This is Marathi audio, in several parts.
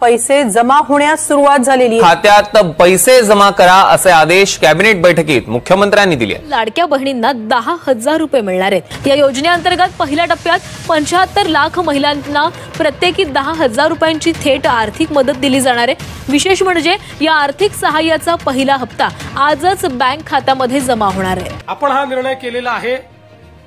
पैसे जमा होण्यास सुरुवात झालेली आहे। खात्यात पैसे जमा करा असे आदेश कॅबिनेट बैठकीत मुख्यमंत्र्यांनी दिले। लाडक्या बहिणींना 10,000 रुपये मिळणार आहेत। या योजनेअंतर्गत पहिल्या टप्प्यात 75 लाख महिलांना प्रत्येकी 10,000 रुपयांची थेट आर्थिक मदत दिली जाणार आहे। विशेष म्हणजे या आर्थिक सहाय्याचा पहिला हप्ता आजच बँक खात्यामध्ये जमा होणार आहे। आपण हा निर्णय केलेला आहे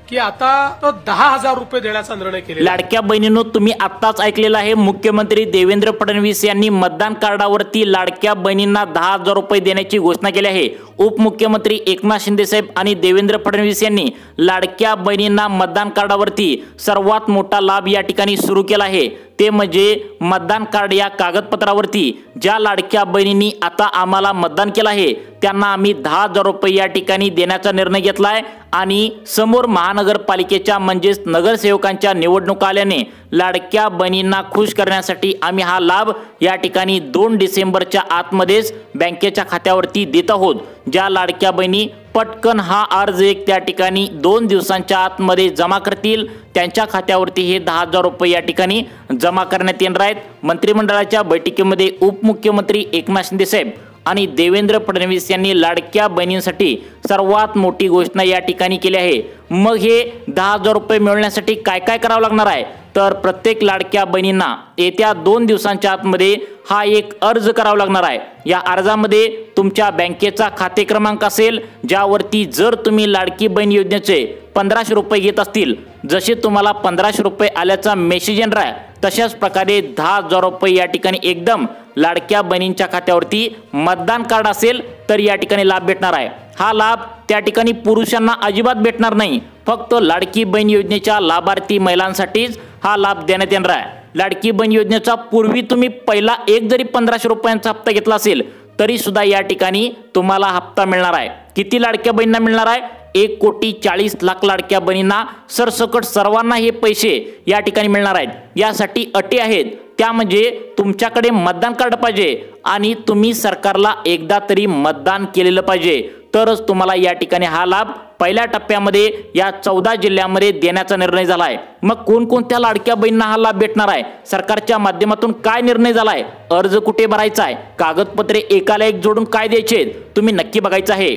की आता तो 10,000 रुपये देण्याचा निर्णय केलेला। लाडक्या बहिणींनो, तुम्ही आत्ताच ऐकलेलं आहे, मुख्यमंत्री देवेंद्र फडणवीस यांनी मतदान कार्डावरती लाडक्या बहिणींना 10,000 रुपये देण्याची घोषणा केली आहे। उपमुख्यमंत्री एकनाथ शिंदे साहेब आणि देवेंद्र फडणवीस यांनी लाडक्या बहिणींना मतदान कार्डावरती सर्वात मोठा लाभ या ठिकाणी सुरू केला आहे। ते म्हणजे मतदान कार्ड या कागदपत्रावरती ज्या लाडक्या बहिणींनी आता आम्हाला मतदान केलं आहे त्यांना आम्ही 10,000 रुपये या ठिकाणी देण्याचा निर्णय घेतलाय। आणि समोर महानगरपालिकेच्या म्हणजेच नगरसेवकांच्या निवडणुका आल्याने लाडक्या बहिणींना खुश करण्यासाठी आम्ही हा लाभ या ठिकाणी 2 डिसेंबरच्या आतमध्येच बँकेच्या खात्यावरती देत आहोत। ज्या लाडक्या बहिणी पटकन हा अर्ज एक त्या ठिकाणी 2 दिवसांच्या आतमध्ये जमा करतील त्यांच्या खात्यावरती हे 10,000 रुपये या ठिकाणी जमा करण्यात येणार आहेत। मंत्रिमंडळाच्या बैठकीमध्ये उपमुख्यमंत्री एकनाथ शिंदे साहेब आणि देवेंद्र फडणवीस यांनी लाडक्या बहिणींसाठी सर्वात मोठी घोषणा या ठिकाणी केली आहे। मग हे 10,000 रुपये मिळवण्यासाठी काय काय करावं लागणार आहे तर प्रत्येक लाडक्या बहिणींना येत्या 2 दिवसांच्या आतमध्ये हा एक अर्ज करावा लागणार आहे। या अर्जामध्ये तुमच्या बँकेचा खाते क्रमांक असेल ज्यावरती जर तुम्ही लाडकी बहीण योजनेचे 1500 रुपये घेत असतील, जसे तुम्हाला 1500 रुपये आल्याचा मेसेज येणार आहे तशाच प्रकारे 10,000 रुपये या ठिकाणी एकदम लाडक्या बहिणींच्या खात्यावरती मतदान कार्ड असेल तर या ठिकाणी लाभ भेटणार आहे। हा लाभ त्या ठिकाणी पुरुषांना अजिबात भेटणार नाही, फक्त लाडकी बहीण योजनेच्या लाभार्थी महिलांसाठीच हा लाभ देण्यात येणार आहे। लाडकी बहीण योजनेचा पूर्वी तुम्ही पहिला एक जरी 1500 रुपयांचा हप्ता घेतला असेल तरी सुद्धा या ठिकाणी तुम्हाला हप्ता मिळणार आहे। किती लाडक्या बहिणींना मिळणार आहे? 1,40,00,000 लाडक्या बहिणींना सरसकट सर्वांना हे पैसे या ठिकाणी मिळणार आहेत। यासाठी अटी आहेत, त्या म्हणजे तुमच्याकडे मतदान कार्ड पाहिजे आणि तुम्ही सरकारला एकदा तरी मतदान केलेलं पाहिजे, तरच तुम्हाला या ठिकाणी हा लाभ पहिल्या टप्प्यामध्ये या 14 जिल्ह्यांमध्ये देण्याचा निर्णय झाला आहे। मग कोणकोणत्या लाडक्या बहिणींना हा लाभ भेटणार आहे, सरकारच्या माध्यमातून काय निर्णय झाला आहे, अर्ज कुठे भरायचा आहे, कागदपत्रे एकाला एक जोडून काय द्यायचे तुम्ही नक्की बघायचं आहे।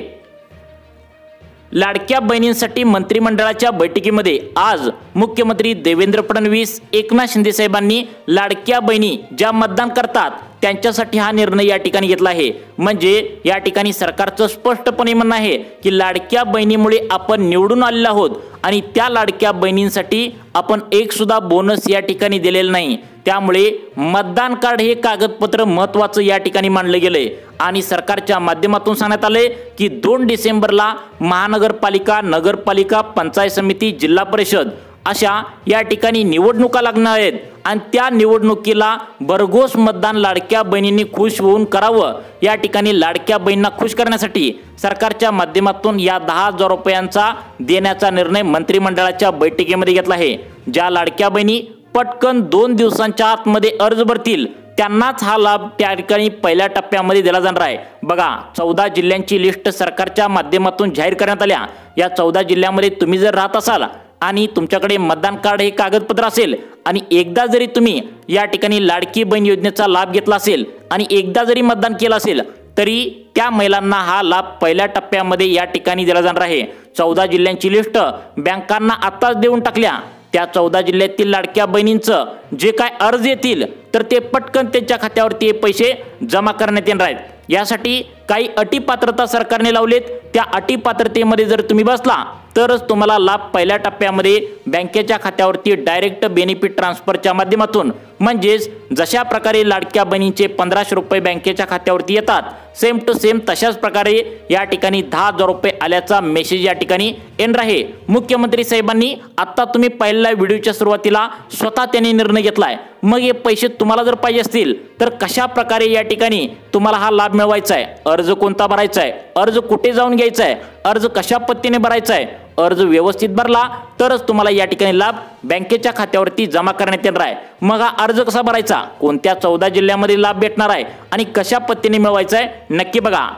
लाडक्या बहिणींसाठी मंत्रिमंडळाच्या बैठकीमध्ये आज मुख्यमंत्री देवेंद्र फडणवीस एकनाथ शिंदे साहेबांनी लाडक्या बहिणी ज्या मतदान करतात त्यांच्यासाठी हा निर्णय या ठिकाणी घेतला आहे। म्हणजे या ठिकाणी सरकारचं स्पष्टपणे म्हणणं आहे की लाडक्या बहिणीमुळे आपण निवडून आलेलो आहोत आणि त्या लाडक्या बहिणींसाठी आपण एक सुद्धा बोनस या ठिकाणी दिलेला नाही। त्यामुळे मतदान कार्ड हे कागदपत्र महत्त्वाचं या ठिकाणी मानलं गेलंय आणि सरकारच्या माध्यमातून सांगण्यात आले की 2 डिसेंबरला महानगरपालिका, नगरपालिका, पंचायत समिती, जिल्हा परिषद अशा या ठिकाणी निवडणुका लागणार आहेत आणि त्या निवडणुकीला भरघोस मतदान लाडक्या बहिणींनी खुश होऊन करावं। या ठिकाणी लाडक्या बहिणींना खुश करण्यासाठी सरकारच्या माध्यमातून या 10,000 रुपयांचा देण्याचा निर्णय मंत्रिमंडळाच्या बैठकीमध्ये घेतला आहे। ज्या लाडक्या बहिणी पटकन 2 दिवसांच्या आतमध्ये अर्ज भरतील त्यांनाच हा लाभ त्या ठिकाणी पहिल्या टप्प्यामध्ये दिला जाणार आहे। बघा, 14 जिल्ह्यांची लिस्ट सरकारच्या माध्यमातून जाहीर करण्यात आल्या। या 14 जिल्ह्यामध्ये तुम्ही जर राहत असाल आणि तुमच्याकडे मतदान कार्ड हे कागदपत्र असेल आणि एकदा जरी तुम्ही या ठिकाणी लाडकी बहीण योजनेचा लाभ घेतला असेल आणि एकदा जरी मतदान केलं असेल तरी त्या महिलांना हा लाभ पहिल्या टप्प्यामध्ये या ठिकाणी दिला जाणार आहे। 14 जिल्ह्यांची लिस्ट बँकांना आताच देऊन टाकल्या। त्या 14 जिल्ह्यातील लाडक्या बहिणींचं जे काय अर्ज येतील तर ते पटकन त्यांच्या खात्यावरती पैसे जमा करण्यात येणार आहेत। यासाठी काही अटी पात्रता सरकारने लावलेत, त्या अटी पात्रतेमध्ये जर तुम्ही बसला तरच तुम्हाला लाभ पहिल्या टप्प्यामध्ये बँकेच्या खात्यावरती डायरेक्ट बेनिफिट ट्रान्सफरच्या माध्यमातून, म्हणजेच जशा प्रकारे लाडक्या बहिणींचे 1500 रुपये बँकेच्या खात्यावरती येतात सेम टू सेम तशाच प्रकारे या ठिकाणी 10,000 रुपये आल्याचा मेसेज या ठिकाणी येणार आहे। मुख्यमंत्री साहेबांनी आता तुम्ही पहिल्या व्हिडिओच्या सुरुवातीला स्वतः त्यांनी निर्णय घेतलाय। मग हे पैसे तुम्हाला जर पाहिजे असतील तर कशा प्रकारे या ठिकाणी तुम्हाला हा लाभ मिळवायचा आहे, अर्ज कोणता भरायचा आहे, अर्ज कुठे जाऊन घ्यायचा आहे, अर्ज कशा पद्धतीने भरायचा आहे, अर्ज व्यवस्थित भरला तरच तुम्हाला या ठिकाणी लाभ बँकेच्या खात्यावरती जमा करण्यात येणार आहे। मग हा अर्ज कसा भरायचा, कोणत्या 14 जिल्ह्यामध्ये लाभ भेटणार आहे आणि कशा पद्धतीने मिळवायचा आहे नक्की बघा।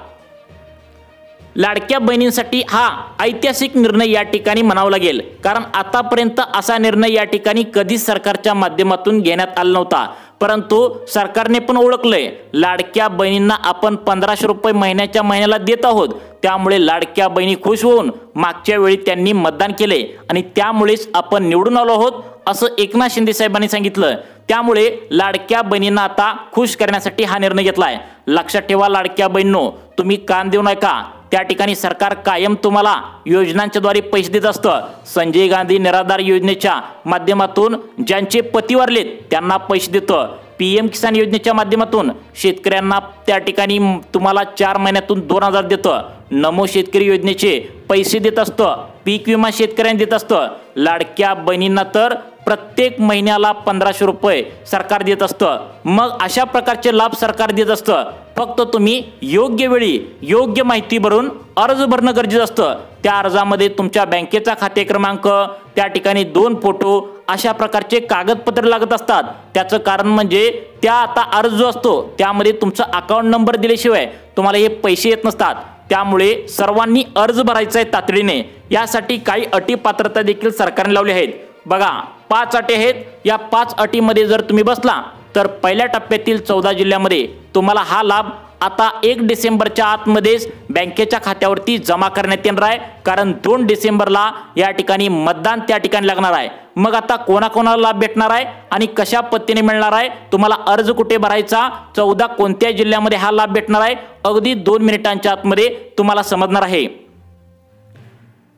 लाडक्या बहिणींसाठी हा ऐतिहासिक निर्णय या ठिकाणी म्हणावा लागेल, कारण आतापर्यंत असा निर्णय या ठिकाणी कधीच सरकारच्या माध्यमातून घेण्यात आला नव्हता। परंतु सरकारने पण ओळखलंय लाडक्या बहिणींना आपण 1500 रुपये महिन्याच्या महिन्याला देत आहोत, त्यामुळे लाडक्या बहिणी खुश होऊन मागच्या वेळी त्यांनी मतदान केले आणि त्यामुळेच आपण निवडून आलो आहोत असं एकनाथ शिंदे साहेबांनी सांगितलं। त्यामुळे लाडक्या बहिणींना आता खुश करण्यासाठी हा निर्णय घेतलाय। लक्षात ठेवा लाडक्या बहिणींनो, तुम्ही कान देऊ नका, त्या ठिकाणी सरकार कायम तुम्हाला योजनांच्या द्वारे पैसे देत असतं। संजय गांधी निराधार योजनेच्या माध्यमातून ज्यांचे पती वारलेत त्यांना पैसे देतं। PM किसान योजनेच्या माध्यमातून शेतकऱ्यांना त्या ठिकाणी तुम्हाला 4 महिन्यातून 2000 देतं। नमो शेतकरी योजनेचे पैसे देत असतं। पीक विमा शेतकऱ्यांना देत असतं। लाडक्या बहिणींना तर प्रत्येक महिन्याला 1500 रुपये सरकार देत असतं। मग अशा प्रकारचे लाभ सरकार देत असतं। फक्त तुम्ही योग्य वेळी योग्य माहिती भरून अर्ज भरणं गरजेचं असतं। त्या अर्जामध्ये तुमच्या बँकेचा खाते क्रमांक, त्या ठिकाणी 2 फोटो अशा प्रकारचे कागदपत्र लागत असतात। त्याचं कारण म्हणजे त्या आता अर्ज जो असतो त्यामध्ये तुमचा अकाउंट नंबर दिल्याशिवाय तुम्हाला हे पैसे येत नसतात। त्यामुळे सर्वांनी अर्ज भरायचा आहे तातडीने। यासाठी काही अटी पात्रता देखील सरकारने लावली आहेत। बघा 5 अटी आहेत। या 5 अटीमध्ये जर तुम्ही बसला तर पहिल्या टप्प्यातील 14 जिल्ह्यामध्ये तुम्हाला हा लाभ आता 1 डिसेंबरच्या आतमध्येच बँकेच्या खात्यावरती जमा करण्यात येणार आहे, कारण 2 डिसेंबरला या ठिकाणी मतदान त्या ठिकाणी लागणार आहे। मग आता कोणाकोणाला लाभ भेटणार आहे आणि कशा पद्धतीने मिळणार आहे, तुम्हाला अर्ज कुठे भरायचा, 14 कोणत्या जिल्ह्यामध्ये हा लाभ भेटणार आहे, अगदी 2 मिनिटांच्या आतमध्ये तुम्हाला समजणार आहे।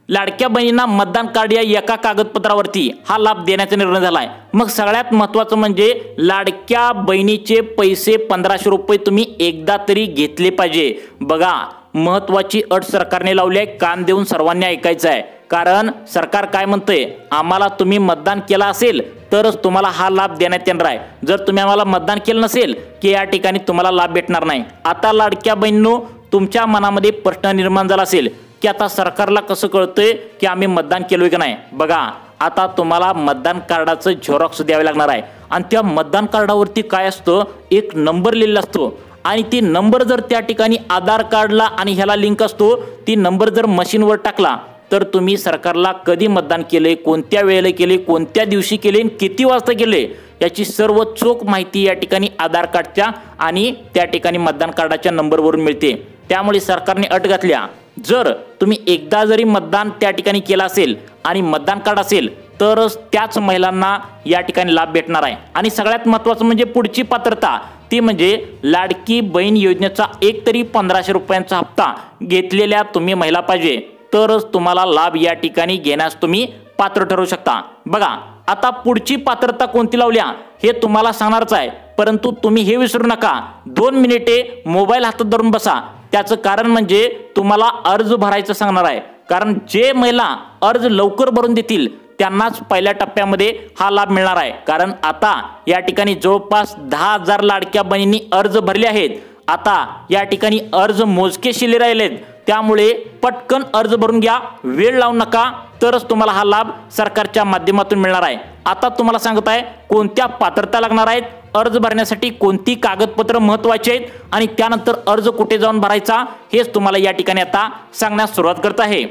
लाडक्या बहिणींना मतदान कार्ड या एका कागदपत्रावरती हा लाभ देण्याचा निर्णय झालाय। मग सगळ्यात महत्त्वाचं म्हणजे लाडक्या बहिणीचे पैसे 1500 रुपये तुम्ही एकदा तरी घेतले पाहिजे। बघा महत्त्वाची अट सरकारने लावली आहे, कान देऊन सर्वांनी ऐकायचं आहे। कारण सरकार काय म्हणतंय, आम्हाला तुम्ही मतदान केलं असेल तरच तुम्हाला हा लाभ देण्यात येणार आहे। जर तुम्ही आम्हाला मतदान केलं नसेल की या ठिकाणी तुम्हाला लाभ भेटणार नाही। आता लाडक्या बहिणींनो, तुमच्या मनामध्ये प्रश्न निर्माण झाला असेल की आता सरकारला कसं कळतंय की आम्ही मतदान केलोय की नाही। बघा आता तुम्हाला मतदान कार्डाचं झेरॉक्स द्यावे लागणार आहे आणि त्या मतदान कार्डावरती काय असतं, एक नंबर लिहिलेला असतो आणि ती नंबर जर त्या ठिकाणी आधार कार्डला आणि ह्याला लिंक असतो, ती नंबर जर मशीनवर टाकला तर तुम्ही सरकारला कधी मतदान केले, कोणत्या वेळेला केले, कोणत्या दिवशी केले, किती वाजता केले याची सर्व चोख माहिती या ठिकाणी आधार कार्डच्या आणि त्या ठिकाणी मतदान कार्डाच्या नंबरवरून मिळते। त्यामुळे सरकारने अट घातल्या, जर तुम्ही एकदा जरी मतदान त्या ठिकाणी केलं असेल आणि मतदान कार्ड असेल तरच त्याच महिलांना या ठिकाणी लाभ भेटणार आहे। आणि सगळ्यात महत्त्वाचं म्हणजे पुढची पात्रता, ती म्हणजे लाडकी बहीण योजनेचा एक तरी 1500 रुपयांचा हप्ता घेतलेल्या तुम्ही महिला पाहिजे, तरच तुम्हाला लाभ या ठिकाणी घेण्यास तुम्ही पात्र ठरू शकता। बघा आता पुढची पात्रता कोणती लावल्या हे तुम्हाला सांगणारच आहे, परंतु तुम्ही हे विसरू नका, 2 मिनिटे मोबाईल हातात धरून बसा। त्याचं कारण म्हणजे तुम्हाला अर्ज भरायचं सांगणार आहे, कारण जे महिला अर्ज लवकर भरून देतील त्यांनाच पहिल्या टप्प्यामध्ये हा लाभ मिळणार आहे। कारण आता या ठिकाणी जवळपास 10,000 लाडक्या बहिणींनी अर्ज भरले आहेत। आता या ठिकाणी अर्ज मोजके शिल्लक राहिलेत, त्यामुळे पटकन अर्ज भरून घ्या, वेळ लावू नका, तरच तुम्हाला हा लाभ सरकारच्या माध्यमातून मिळणार आहे। आता तुम्हाला सांगत आहे कोणत्या पात्रता लागणार आहेत, अर्ज भरण्यासाठी कोणती कागदपत्र महत्त्वाची आहेत आणि त्यानंतर अर्ज कुठे जाऊन भरायचा हेच तुम्हाला या ठिकाणी आता सांगण्यास सुरुवात करत आहे।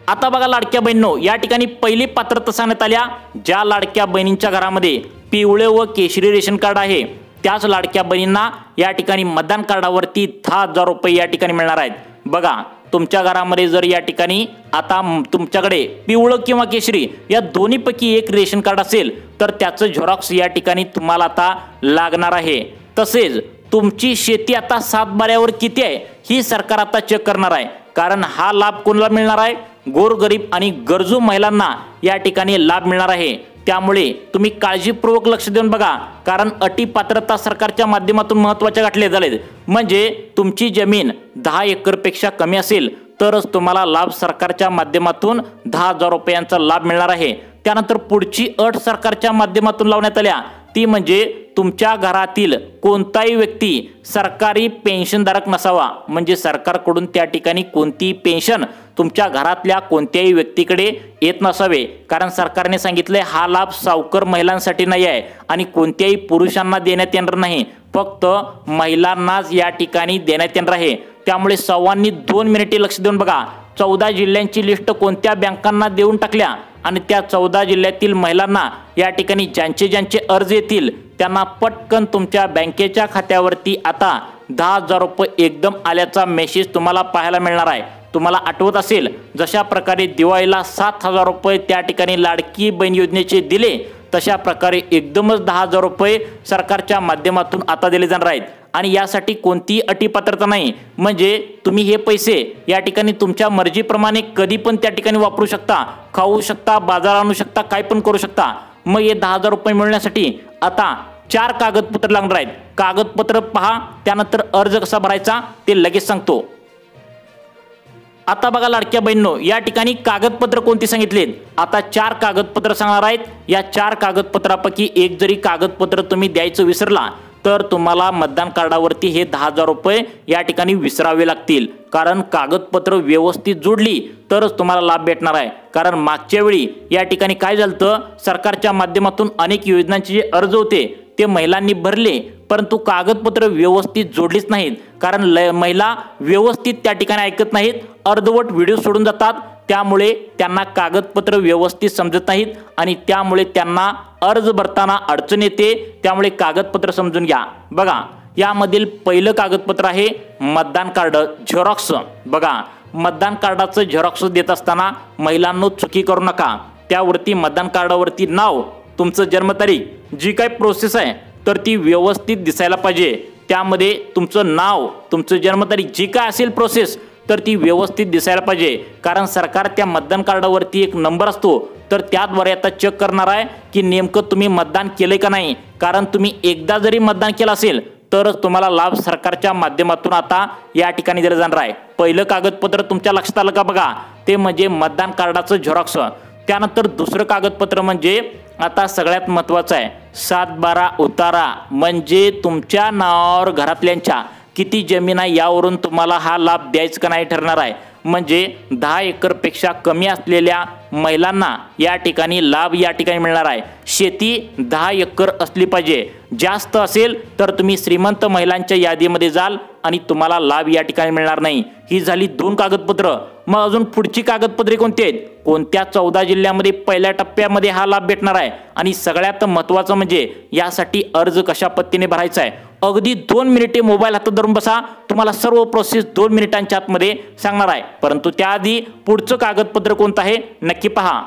आता बघा लाडक्या बहिणींनो, या ठिकाणी पहिली पात्रता सांगण्यात आल्या, ज्या लाडक्या बहिणींच्या घरामध्ये पिवळे व केशरी रेशन कार्ड आहे त्याच लाडक्या बहिणींना या ठिकाणी मतदान कार्डावरती 10,000 रुपये या ठिकाणी मिळणार आहेत। बघा तुमच्या घरामध्ये जर या ठिकाणी आता तुमच्याकडे पिवळं किंवा केशरी या दोन्हीपैकी एक रेशन कार्ड असेल तर त्याचं झेरॉक्स या ठिकाणी तुम्हाला आता लागणार आहे। तसेच तुमची शेती आता 7 बाऱ्यावर किती आहे ही सरकार आता चेक करणार आहे, कारण हा लाभ कोणाला मिळणार आहे, गोरगरीब आणि गरजू महिलांना या ठिकाणी लाभ मिळणार आहे। त्यामुळे तुम्ही काळजीपूर्वक लक्ष देऊन बघा, कारण अटी पात्रता सरकारच्या माध्यमातून महत्त्वाच्या घटले झालेत। म्हणजे तुमची जमीन 10 एकरपेक्षा कमी असेल तरच तुम्हाला लाभ सरकारच्या माध्यमातून 10,000 रुपयांचा लाभ मिळणार आहे। त्यानंतर पुढची अट सरकारच्या माध्यमातून लावण्यात आल्या, ती म्हणजे तुमच्या घरातील कोणताही व्यक्ती सरकारी पेन्शनधारक नसावा। म्हणजे सरकारकडून त्या ठिकाणी कोणती पेन्शन तुमच्या घरातल्या कोणत्याही व्यक्तीकडे येत नसावे, कारण सरकारने सांगितले हा लाभ सावकार महिलांसाठी नाही आहे आणि कोणत्याही पुरुषांना देण्यात येणार नाही, फक्त महिलांनाच या ठिकाणी देण्यात येणार आहे। त्यामुळे सर्वांनी 2 मिनिटे लक्ष देऊन बघा, 14 जिल्ह्यांची लिस्ट कोणत्या बँकांना देऊन टाकल्या आणि त्या 14 जिल्ह्यातील महिलांना या ठिकाणी ज्यांचे अर्ज येतील त्यांना पटकन तुमच्या बँकेच्या खात्यावरती आता 10,000 रुपये एकदम आल्याचा मेसेज तुम्हाला पाहायला मिळणार आहे। तुम्हाला आठवत असेल जशा प्रकारे दिवाळीला 7,000 रुपये त्या ठिकाणी लाडकी बहीण योजनेचे दिले, तशा प्रकारे एकदमच 10,000 रुपये सरकारच्या माध्यमातून आता दिले जाणार आहेत। आणि यासाठी कोणतीही अटीपात्रता नाही, म्हणजे तुम्ही हे पैसे या ठिकाणी तुमच्या मर्जीप्रमाणे कधी पण त्या ठिकाणी वापरू शकता, खाऊ शकता, बाजार आणू शकता, काय पण करू शकता। मग हे 10,000 रुपये मिळण्यासाठी आता 4 कागदपत्र लागणार आहेत। कागदपत्र पहा, त्यानंतर अर्ज कसा भरायचा ते लगेच सांगतो। आता बघा लाडक्या बहिणींनो, या ठिकाणी कागदपत्र कोणती सांगितलेत, आता 4 कागदपत्र सांगणार आहेत। या 4 कागदपत्रापैकी एक जरी कागदपत्र तुम्ही द्यायचं विसरला तर तुम्हाला मतदान कार्डावरती हे 10,000 रुपये या ठिकाणी विसरावे लागतील, कारण कागदपत्र व्यवस्थित जोडली तरच तुम्हाला लाभ भेटणार आहे। कारण मागच्या वेळी या ठिकाणी काय झालं, सरकारच्या माध्यमातून अनेक योजनांचे जे अर्ज होते ते महिलांनी भरले, परंतु कागदपत्र व्यवस्थित जोडलीच नाहीत, कारण महिला व्यवस्थित त्या ठिकाणी ऐकत नाहीत, अर्धवट व्हिडिओ सोडून जातात, त्यामुळे त्यांना कागदपत्र व्यवस्थित समजत नाहीत आणि त्यामुळे त्यांना अर्ज भरताना अडचण येते। त्यामुळे कागदपत्र समजून घ्या। बघा, यामधील पहिलं कागदपत्र आहे मतदान कार्ड झेरॉक्स। बघा, मतदान कार्डाचं झेरॉक्स देत असताना महिलांनो चुकी करू नका। त्यावरती मतदान कार्डावरती नाव, तुमचं जन्मतारीख, जी काय प्रोसेस आहे तर ती व्यवस्थित दिसायला पाहिजे। त्यामध्ये तुमचं नाव, तुमचं जन्मतारीख, जी काय असेल प्रोसेस तर ती व्यवस्थित दिसायला पाहिजे, कारण सरकार त्या मतदान कार्डावरती एक नंबर असतो, तर त्याद्वारे आता चेक करणार आहे की नेमकं तुम्ही मतदान केले का नाही। कारण तुम्ही एकदा जरी मतदान केलं असेल तरच तुम्हाला लाभ सरकारच्या माध्यमातून आता या ठिकाणी दिला जाणार आहे। पहिलं कागदपत्र तुमच्या लक्षात आलं का बघा, ते म्हणजे मतदान कार्डाचं झेरॉक्स। त्यानंतर दुसरं कागदपत्र म्हणजे आता सगळ्यात महत्त्वाचं आहे 7/12 उतारा, म्हणजे तुमच्या नावावर घरातल्यांच्या किती जमीन आहे यावरून तुम्हाला हा लाभ द्यायचा का नाही ठरणार आहे। म्हणजे 10 एकरपेक्षा कमी असलेल्या महिलांना या ठिकाणी लाभ या ठिकाणी मिळणार आहे। शेती 10 एकर असली पाहिजे, जास्त असेल तर तुम्ही श्रीमंत महिलांच्या यादीमध्ये जाल आणि तुम्हाला लाभ या ठिकाणी मिळणार नाही। ही झाली 2 कागदपत्र। मग अजून पुढची कागदपत्रे कोणती आहेत, कोणत्या 14 जिल्ह्यामध्ये पहिल्या टप्प्यामध्ये हा लाभ भेटणार आहे, आणि सगळ्यात महत्त्वाचं म्हणजे यासाठी अर्ज कशा पद्धतीने भरायचा आहे। अगदी 2 मिनिटे मोबाईल हातात धरून बसा, तुम्हाला सर्व प्रोसेस 2 मिनिटांच्या आतमध्ये सांगणार आहे। परंतु त्याआधी पुढचं कागदपत्र कोणतं आहे नक्की पहा।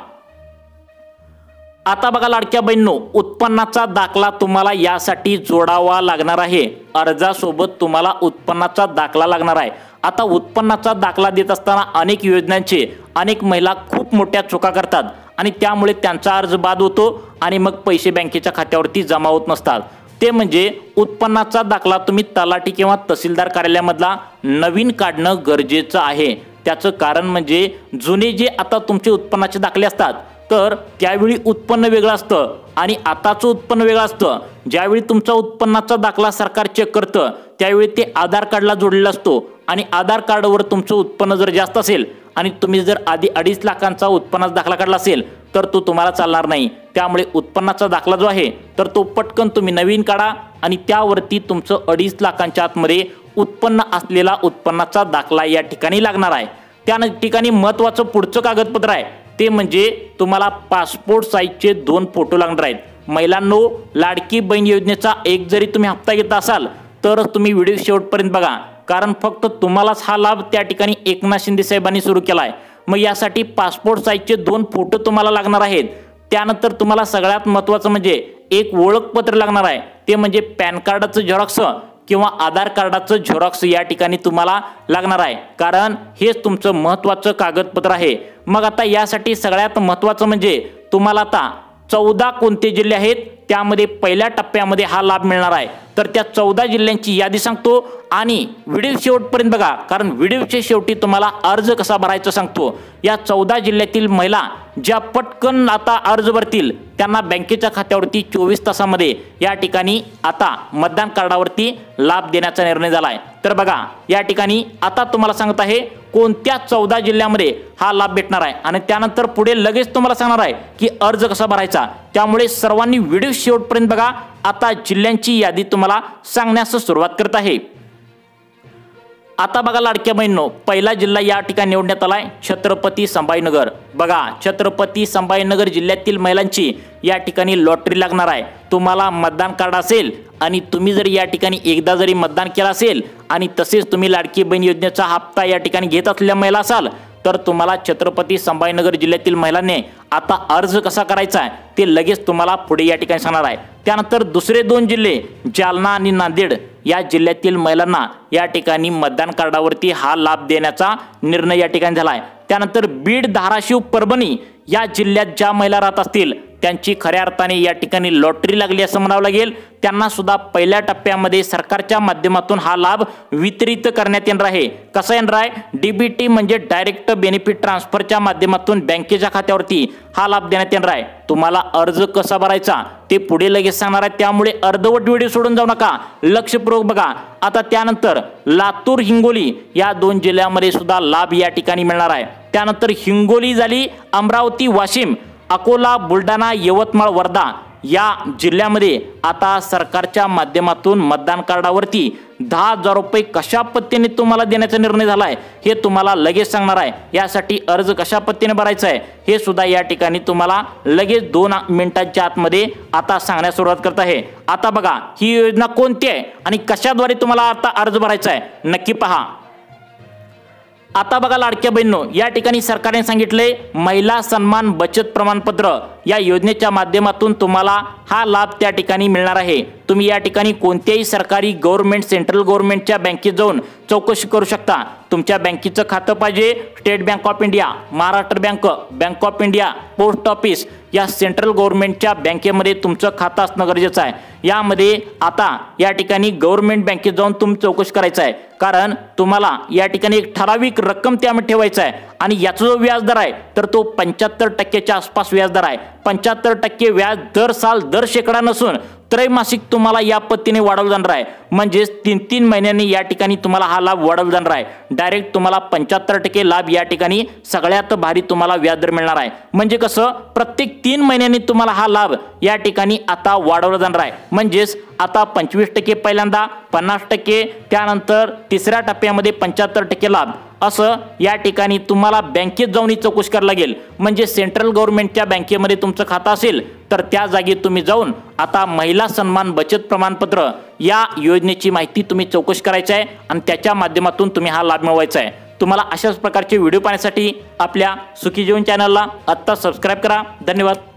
आता बघा लाडक्या बहिणींनो, उत्पन्नाचा दाखला तुम्हाला यासाठी जोडावा लागणार आहे। अर्जासोबत तुम्हाला उत्पन्नाचा दाखला लागणार आहे। आता उत्पन्नाचा दाखला देत असताना अनेक योजनांचे अनेक महिला खूप मोठ्या चुका करतात आणि त्यामुळे त्यांचा अर्ज बाद होतो आणि मग पैसे बँकेच्या खात्यावरती जमा होत नसतात। ते म्हणजे उत्पन्नाचा दाखला तुम्ही तलाठी किंवा तहसीलदार कार्यालयामधला नवीन काढणं गरजेचं आहे। त्याचं कारण म्हणजे जुने जे आता तुमचे उत्पन्नाचे दाखले असतात तर त्यावेळी उत्पन्न वेगळं असतं आणि आताचं उत्पन्न वेगळं असतं। ज्यावेळी तुमचा उत्पन्नाचा दाखला सरकार चेक करतं त्यावेळी ते आधार कार्डला जोडलेला असतो आणि आधार कार्डवर तुमचं उत्पन्न जर जास्त असेल आणि तुम्ही जर आधी 2.5 लाखांचा उत्पन्नाचा दाखला काढला असेल तर तो तुम्हाला चालणार नाही। त्यामुळे उत्पन्नाचा दाखला जो आहे तर तो पटकन तुम्ही नवीन काढा आणि त्यावरती तुमचं 2.5 लाखांच्या आतमध्ये उत्पन्न असलेला उत्पन्नाचा दाखला या ठिकाणी लागणार आहे। त्या ठिकाणी महत्त्वाचं पुढचं कागदपत्र आहे ते म्हणजे तुम्हाला पासपोर्ट साईजचे 2 फोटो लागणार आहेत। महिलांनो, लाडकी बहीण योजनेचा एक जरी तुम्ही हप्ता घेत असाल तर तुम्ही व्हिडिओ शेवटपर्यंत बघा, कारण फक्त तुम्हालाच हा लाभ त्या ठिकाणी एकनाथ शिंदे साहेबांनी सुरू केला आहे। मग यासाठी पासपोर्ट साईजचे 2 फोटो तुम्हाला लागणार आहेत। त्यानंतर तुम्हाला सगळ्यात महत्त्वाचं म्हणजे एक ओळखपत्र लागणार आहे, ते म्हणजे पॅन कार्डाचं झेरॉक्स किंवा आधार कार्डाचं झेरॉक्स या ठिकाणी तुम्हाला लागणार आहे, कारण हेच तुमचं महत्त्वाचं कागदपत्र आहे। मग आता यासाठी सगळ्यात महत्त्वाचं म्हणजे तुम्हाला आता 14 कोणते जिल्हे आहेत त्यामध्ये पहिल्या टप्प्यामध्ये हा लाभ मिळणार आहे। तर त्या 14 जिल्ह्यांची यादी सांगतो आणि व्हिडिओ शेवटपर्यंत बघा, कारण व्हिडिओच्या शेवटी तुम्हाला अर्ज कसा भरायचा सांगतो। या 14 जिल्ह्यातील महिला ज्या पटकन आता अर्ज भरतील त्यांना बँकेच्या खात्यावरती 24 तासामध्ये या ठिकाणी आता मतदान कार्डावरती लाभ देण्याचा निर्णय झाला आहे। तर बघा, या ठिकाणी आता तुम्हाला सांगत आहे कोणत्या 14 जिल्ह्यामध्ये हा लाभ भेटणार आहे आणि त्यानंतर पुढे लगेच तुम्हाला सांगणार आहे की अर्ज कसा भरायचा। त्यामुळे सर्वांनी व्हिडिओ शेवटपर्यंत बघा। आता जिल्ह्यांची यादी तुम्हाला सांगण्यास सुरुवात करत आहे। आता बघा लाडक्या बहिणींनो, पहिला जिल्हा या ठिकाणी निवडण्यात आलाय छत्रपती संभाजीनगर। बघा छत्रपती संभाजीनगर जिल्ह्यातील महिलांची या ठिकाणी लॉटरी लागणार आहे। तुम्हाला मतदान कार्ड असेल आणि तुम्ही जर या ठिकाणी एकदा जरी मतदान केलं असेल आणि तसेच तुम्ही लाडकी बहीण योजनेचा हप्ता या ठिकाणी घेत असलेल्या महिला असाल तर तुम्हाला छत्रपती संभाजीनगर जिल्ह्यातील महिलांनी आता अर्ज कसा करायचा आहे ते लगेच तुम्हाला पुढे या ठिकाणी सांगणार आहे। त्यानंतर दुसरे 2 जिल्हे जालना आणि नांदेड या जिल्ह्यातील महिलांना या ठिकाणी मतदान कार्डावरती हा लाभ देण्याचा निर्णय या ठिकाणी झाला आहे। त्यानंतर बीड, धाराशिव, परभणी या जिल्ह्यात ज्या महिला राहत असतील त्यांची खऱ्या अर्थाने या ठिकाणी लॉटरी लागली असं म्हणावं लागेल। त्यांना सुद्धा पहिल्या टप्प्यामध्ये सरकारच्या माध्यमातून हा लाभ वितरित करण्यात येणार आहे। कसा येणार आहे? डीबीटी म्हणजे डायरेक्ट बेनिफिट ट्रान्सफरच्या माध्यमातून बँकेच्या खात्यावरती हा लाभ देण्यात येणार आहे। तुम्हाला अर्ज कसा भरायचा ते पुढे लगेच सांगणार आहे, त्यामुळे अर्धवट व्हिडिओ सोडून जाऊ नका, लक्षपूर्वक बघा। आता त्यानंतर लातूर, हिंगोली या 2 जिल्ह्यामध्ये सुद्धा लाभ या ठिकाणी मिळणार आहे। त्यानंतर हिंगोली झाली, अमरावती, वाशिम, अकोला, बुलढाणा, यवतमाळ, वर्धा या जिल्ह्यामध्ये आता सरकारच्या माध्यमातून मतदान कार्डावरती 10,000 रुपये कशा पद्धतीने तुम्हाला देण्याचा निर्णय झाला आहे हे तुम्हाला लगेच सांगणार आहे। यासाठी अर्ज कशा पद्धतीने भरायचा आहे हे सुद्धा या ठिकाणी तुम्हाला लगेच 2 मिनिटांच्या आतमध्ये आता सांगण्यास सुरुवात करत आहे। आता बघा ही योजना कोणती आहे आणि कशाद्वारे तुम्हाला आता अर्ज भरायचा आहे नक्की पहा। आता बघा लाडक्या बहिणींनो, या ठिकाणी सरकारने सांगितले महिला सन्मान बचत प्रमाणपत्र या योजनेच्या माध्यमातून तुम्हाला हा लाभ त्या ठिकाणी मिळणार आहे। तुम्ही या ठिकाणी कोणत्याही सरकारी गव्हर्नमेंट, सेंट्रल गव्हर्नमेंटच्या बँकेत जाऊन चौकशी करू शकता। तुमच्या बँकेचं खातं पाहिजे state bank of India, Maharashtra bank, bank of India, post office या सेंट्रल गव्हर्नमेंटच्या बँकेमध्ये तुमचं खातं असणं गरजेचं आहे। यामध्ये आता या ठिकाणी गव्हर्नमेंट बँकेत जाऊन तुम्ही चौकशी करायचं आहे, कारण तुम्हाला या ठिकाणी एक ठराविक रक्कम त्यामध्ये ठेवायचं आहे आणि याचा जो व्याजदर आहे तर तो 75% आसपास व्याजदर आहे। 75% व्याज दर साल दर शेकडा नसून त्रैमासिक तुम्हाला या पद्धतीने वाढवलं जाणार आहे। म्हणजे 3-3 महिन्यांनी या ठिकाणी तुम्हाला हा लाभ वाढवला जाणार आहे। डायरेक्ट तुम्हाला 75% लाभ या ठिकाणी सगळ्यात भारी तुम्हाला व्याजदर मिळणार आहे। म्हणजे कसं प्रत्येक 3 महिन्यांनी तुम्हाला हा लाभ या ठिकाणी आता वाढवला जाणार आहे। म्हणजेच आता 25% पहिल्यांदा, 50%, त्यानंतर तिसऱ्या टप्प्यामध्ये 75% लाभ असं या ठिकाणी तुम्हाला बँकेत जाऊन चौकशी करावी लागेल। म्हणजे सेंट्रल गव्हर्नमेंटच्या बँकेमध्ये तुमचं खातं असेल तर त्या जागी तुम्ही जाऊन आता महिला सन्मान बचत प्रमाणपत्र या योजनेची माहिती तुम्ही चौकशी करायची आहे आणि त्याच्या माध्यमातून तुम्ही हा लाभ मिळवायचा आहे। तुम्हाला अशाच प्रकारचे व्हिडिओ पाहण्यासाठी आपल्या सुखी जीवन चॅनलला आत्ता सबस्क्राईब करा। धन्यवाद।